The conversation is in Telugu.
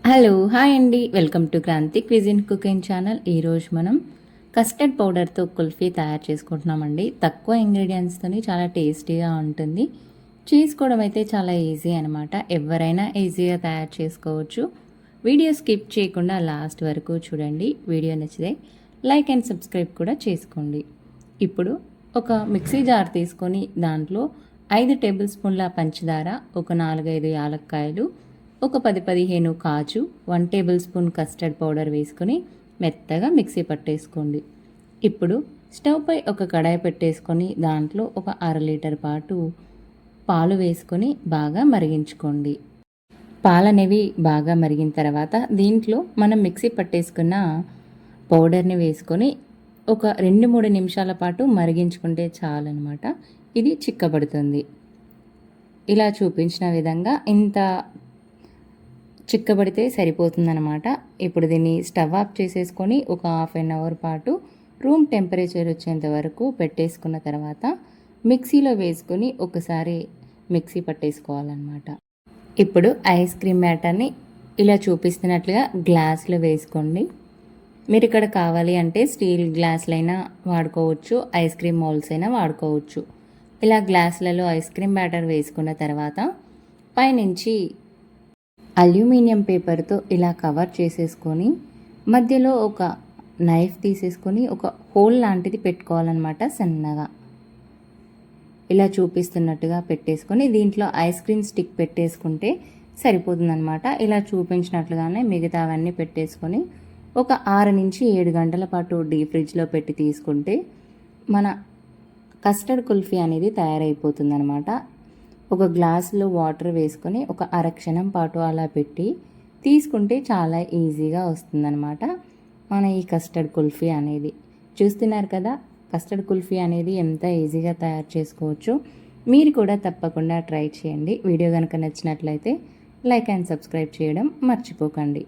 హలో హాయ్ అండి, welcome to Kranthi cuisine cooking channel. ఈరోజు మనం కస్టర్డ్ పౌడర్తో కుల్ఫీ తయారు చేసుకుంటున్నామండి. తక్కువ ఇంగ్రీడియంట్స్తోని చాలా టేస్టీగా ఉంటుంది. చేసుకోవడం అయితే చాలా ఈజీ అనమాట. ఎవరైనా ఈజీగా తయారు చేసుకోవచ్చు. వీడియో స్కిప్ చేయకుండా లాస్ట్ వరకు చూడండి. వీడియో నచ్చితే లైక్ అండ్ సబ్స్క్రైబ్ కూడా చేసుకోండి. ఇప్పుడు ఒక మిక్సీ జార్ తీసుకొని దాంట్లో 5 టేబుల్ స్పూన్ల పంచదార, ఒక 4-5 యాలక్కాయలు, ఒక 10-15 కాజు, 1 టేబుల్ స్పూన్ కస్టర్డ్ పౌడర్ వేసుకొని మెత్తగా మిక్సీ పట్టేసుకోండి. ఇప్పుడు స్టవ్ పై ఒక కడాయి పెట్టేసుకొని దాంట్లో ఒక 1/2 లీటర్ పాటు పాలు వేసుకొని బాగా మరిగించుకోండి. పాలనేవి బాగా మరిగిన తర్వాత దీంట్లో మనం మిక్సీ పట్టేసుకున్న పౌడర్ని వేసుకొని ఒక 2-3 నిమిషాల పాటు మరిగించుకుంటే చాలన్నమాట. ఇది చిక్కబడుతుంది. ఇలా చూపించిన విధంగా ఇంత చిక్కబడితే సరిపోతుందన్నమాట. ఇప్పుడు దీన్ని స్టవ్ ఆఫ్ చేసేసుకొని ఒక 1/2 అవర్ పాటు రూమ్ టెంపరేచర్ వచ్చేంత వరకు పెట్టేసుకున్న తర్వాత మిక్సీలో వేసుకొని ఒకసారి మిక్సీ పట్టేసుకోవాలన్నమాట. ఇప్పుడు ఐస్ క్రీమ్ బ్యాటర్ని ఇలా చూపిస్తున్నట్లుగా గ్లాసులో వేసుకోండి. మీరు ఇక్కడ కావాలి అంటే స్టీల్ గ్లాసులైనా వాడుకోవచ్చు, ఐస్ క్రీమ్ మౌల్స్ అయినా వాడుకోవచ్చు. ఇలా గ్లాసులలో ఐస్ క్రీమ్ బ్యాటర్ వేసుకున్న తర్వాత పైనుంచి అల్యూమినియం పేపర్తో ఇలా కవర్ చేసేసుకొని మధ్యలో ఒక నైఫ్ తీసేసుకొని ఒక హోల్ లాంటిది పెట్టుకోవాలన్నమాట. సన్నగా ఇలా చూపిస్తున్నట్టుగా పెట్టేసుకొని దీంట్లో ఐస్ క్రీమ్ స్టిక్ పెట్టేసుకుంటే సరిపోతుందన్నమాట. ఇలా చూపించినట్లుగానే మిగతావన్నీ పెట్టేసుకొని ఒక 6 నుంచి 7 గంటల పాటు డీప్ ఫ్రిడ్జ్లో పెట్టి తీసుకుంటే మన కస్టర్డ్ కుల్ఫీ అనేది తయారైపోతుందన్నమాట. ఒక గ్లాసులో వాటర్ వేసుకొని ఒక అరక్షణం పాటు అలా పెట్టి తీసుకుంటే చాలా ఈజీగా వస్తుందన్నమాట మన ఈ కస్టర్డ్ కుల్ఫీ అనేది. చూస్తున్నారు కదా, కస్టర్డ్ కుల్ఫీ అనేది ఎంత ఈజీగా తయారు చేసుకోవచ్చు. మీరు కూడా తప్పకుండా ట్రై చేయండి. వీడియో కనుక నచ్చినట్లయితే లైక్ అండ్ సబ్స్క్రైబ్ చేయడం మర్చిపోకండి.